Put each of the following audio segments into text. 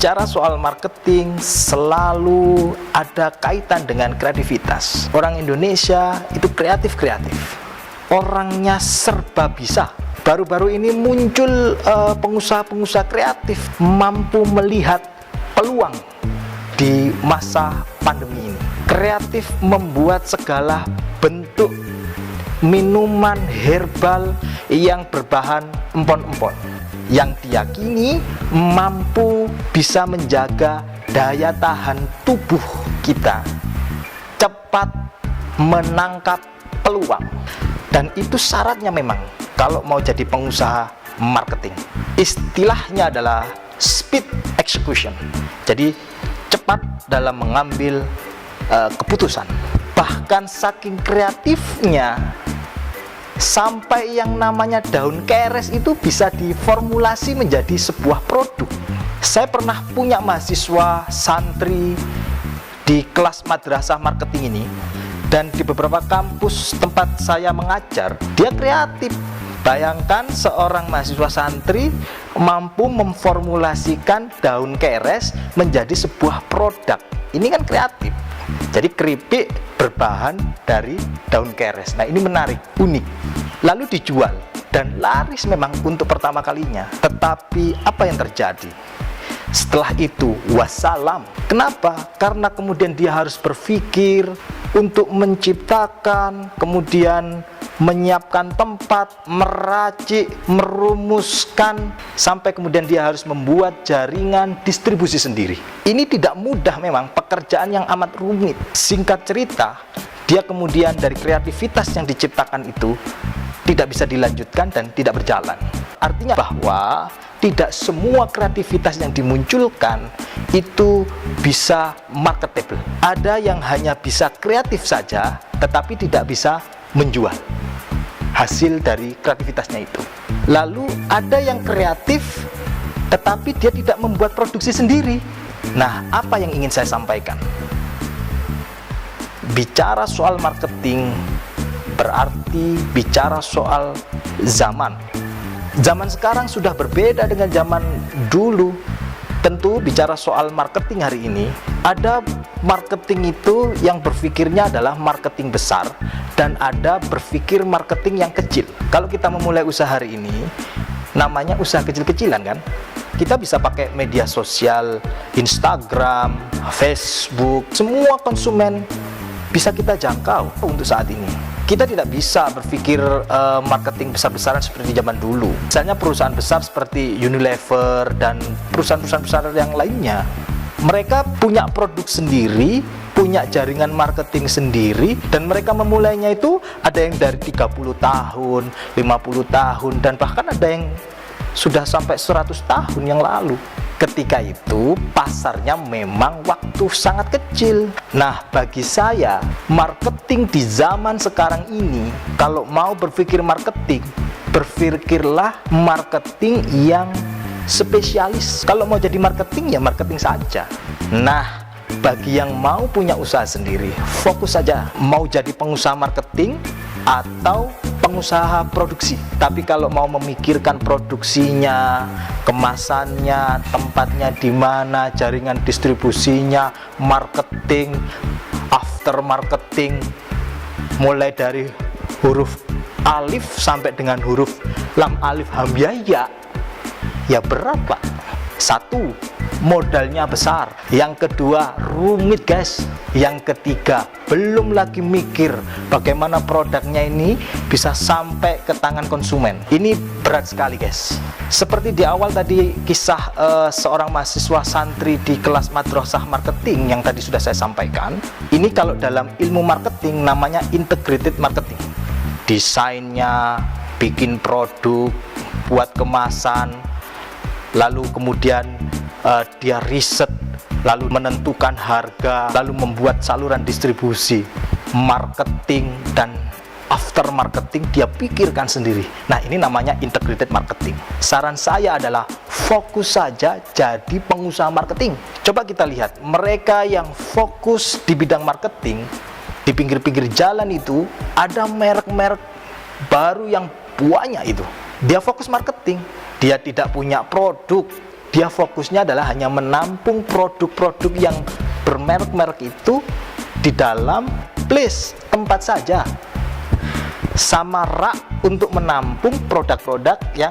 Bicara soal marketing selalu ada kaitan dengan kreativitas. Orang Indonesia itu kreatif. Orangnya serba bisa. Baru-baru ini muncul pengusaha-pengusaha kreatif mampu melihat peluang di masa pandemi ini. Kreatif membuat segala bentuk minuman herbal yang berbahan empon-empon, yang diyakini mampu bisa menjaga daya tahan tubuh kita, cepat menangkap peluang. Dan itu syaratnya memang kalau mau jadi pengusaha marketing. Istilahnya adalah speed execution. Jadi cepat dalam mengambil keputusan. Bahkan saking kreatifnya sampai yang namanya daun keres itu bisa diformulasi menjadi sebuah produk. Saya pernah punya mahasiswa santri di kelas madrasah marketing ini, dan di beberapa kampus tempat saya mengajar, dia kreatif. Bayangkan seorang mahasiswa santri mampu memformulasikan daun keres menjadi sebuah produk. Ini kan kreatif. Jadi keripik berbahan dari daun keres. Nah, ini menarik, unik. Lalu dijual dan laris memang untuk pertama kalinya. Tetapi apa yang terjadi? Setelah itu wassalam. Kenapa? Karena kemudian dia harus berpikir untuk menciptakan, kemudian menyiapkan tempat, meracik, merumuskan, sampai kemudian dia harus membuat jaringan distribusi sendiri. Ini tidak mudah memang, pekerjaan yang amat rumit. Singkat cerita, dia kemudian dari kreativitas yang diciptakan itu tidak bisa dilanjutkan dan tidak berjalan. Artinya bahwa tidak semua kreativitas yang dimunculkan itu bisa marketable. Ada yang hanya bisa kreatif saja, tetapi tidak bisa menjual hasil dari kreativitasnya itu. Lalu ada yang kreatif, tetapi dia tidak membuat produksi sendiri. Nah, apa yang ingin saya sampaikan? Bicara soal marketing berarti bicara soal zaman. Zaman sekarang sudah berbeda dengan zaman dulu. Tentu bicara soal marketing hari ini, ada marketing itu yang berpikirnya adalah marketing besar, dan ada berpikir marketing yang kecil. Kalau kita memulai usaha hari ini, namanya usaha kecil-kecilan kan? Kita bisa pakai media sosial, Instagram, Facebook, semua konsumen bisa kita jangkau untuk saat ini. Kita tidak bisa berpikir marketing besar-besaran seperti zaman dulu. Misalnya perusahaan besar seperti Unilever dan perusahaan-perusahaan besar yang lainnya, mereka punya produk sendiri, punya jaringan marketing sendiri, dan mereka memulainya itu ada yang dari 30 tahun, 50 tahun, dan bahkan ada yang sudah sampai 100 tahun yang lalu. Ketika itu pasarnya memang waktu sangat kecil. Nah, bagi saya marketing di zaman sekarang ini, kalau mau berpikir marketing, berpikirlah marketing yang spesialis. Kalau mau jadi marketing ya marketing saja. Nah, bagi yang mau punya usaha sendiri, fokus saja mau jadi pengusaha marketing atau pengusaha produksi. Tapi kalau mau memikirkan produksinya, kemasannya, tempatnya di mana, jaringan distribusinya, marketing, after marketing, mulai dari huruf alif sampai dengan huruf lam alif hamzah, ya berat Pak. Satu, modalnya besar. Yang kedua, rumit guys. Yang ketiga, belum lagi mikir bagaimana produknya ini bisa sampai ke tangan konsumen. Ini berat sekali guys. Seperti di awal tadi kisah seorang mahasiswa santri di kelas madrasah marketing yang tadi sudah saya sampaikan. Ini kalau dalam ilmu marketing namanya integrated marketing. Desainnya, bikin produk, buat kemasan, lalu kemudian dia riset, lalu menentukan harga, lalu membuat saluran distribusi, marketing, dan after marketing dia pikirkan sendiri. Nah, ini namanya integrated marketing. Saran saya adalah fokus saja jadi pengusaha marketing. Coba kita lihat, mereka yang fokus di bidang marketing, di pinggir-pinggir jalan itu ada merek-merek baru yang banyak itu. Dia fokus marketing, dia tidak punya produk, Dia fokusnya adalah hanya menampung produk-produk yang bermerek-merek itu di dalam place tempat saja. Sama rak untuk menampung produk-produk yang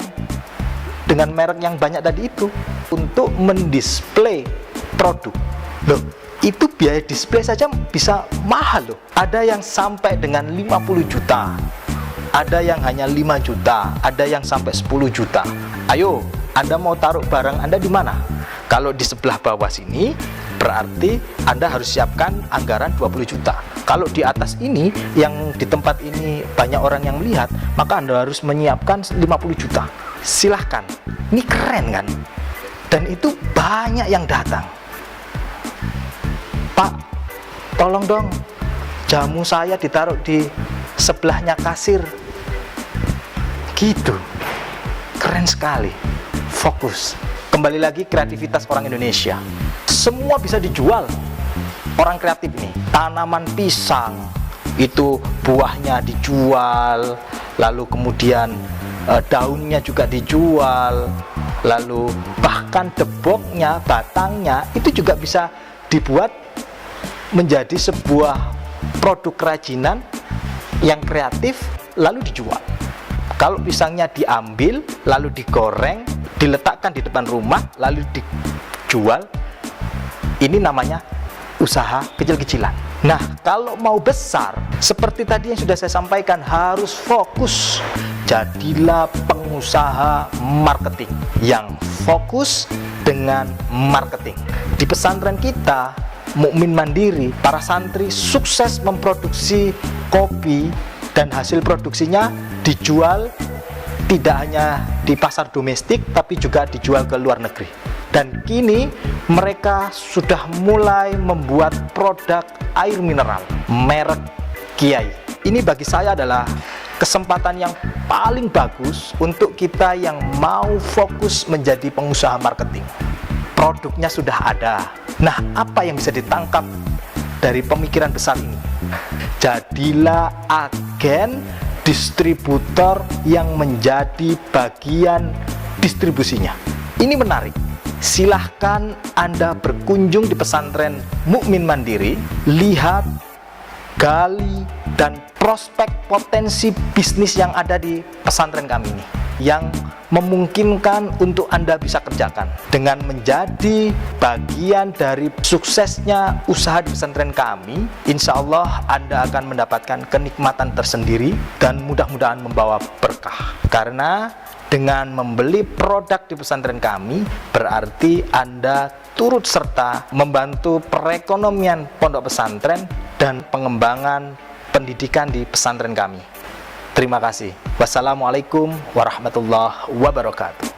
dengan merek yang banyak tadi itu, untuk mendisplay produk. Loh, itu biaya display saja bisa mahal loh. Ada yang sampai dengan 50 juta, ada yang hanya 5 juta, ada yang sampai 10 juta. Ayo, Anda mau taruh barang Anda di mana? Kalau di sebelah bawah sini, berarti Anda harus siapkan anggaran 20 juta. Kalau di atas ini, yang di tempat ini banyak orang yang melihat, maka Anda harus menyiapkan 50 juta. Silahkan, ini keren kan? Dan itu banyak yang datang. Pak, tolong dong, jamu saya ditaruh di sebelahnya kasir. Gitu, keren sekali. Fokus. Kembali lagi, kreativitas orang Indonesia. Semua bisa dijual. Orang kreatif ini, tanaman pisang itu buahnya dijual, lalu kemudian daunnya juga dijual, lalu bahkan deboknya, batangnya itu juga bisa dibuat menjadi sebuah produk kerajinan yang kreatif lalu dijual. Kalau pisangnya diambil lalu digoreng, diletakkan di depan rumah lalu dijual, ini namanya usaha kecil-kecilan. Nah, kalau mau besar, seperti tadi yang sudah saya sampaikan, harus fokus. Jadilah pengusaha marketing yang fokus dengan marketing. Di pesantren kita, Mukmin Mandiri, para santri sukses memproduksi kopi dan hasil produksinya dijual tidak hanya di pasar domestik tapi juga dijual ke luar negeri. Dan kini mereka sudah mulai membuat produk air mineral merek Kiai. Ini bagi saya adalah kesempatan yang paling bagus untuk kita yang mau fokus menjadi pengusaha marketing. Produknya sudah ada. Nah, apa yang bisa ditangkap dari pemikiran besar ini? Jadilah agen distributor yang menjadi bagian distribusinya. Ini menarik. Silahkan Anda berkunjung di pesantren Mukmin Mandiri, lihat, gali, dan prospek potensi bisnis yang ada di pesantren kami ini, yang memungkinkan untuk Anda bisa kerjakan. Dengan menjadi bagian dari suksesnya usaha di pesantren kami, insya Allah Anda akan mendapatkan kenikmatan tersendiri dan mudah-mudahan membawa berkah. Karena dengan membeli produk di pesantren kami, berarti Anda turut serta membantu perekonomian pondok pesantren dan pengembangan pendidikan di pesantren kami. Terima kasih. Wassalamualaikum warahmatullahi wabarakatuh.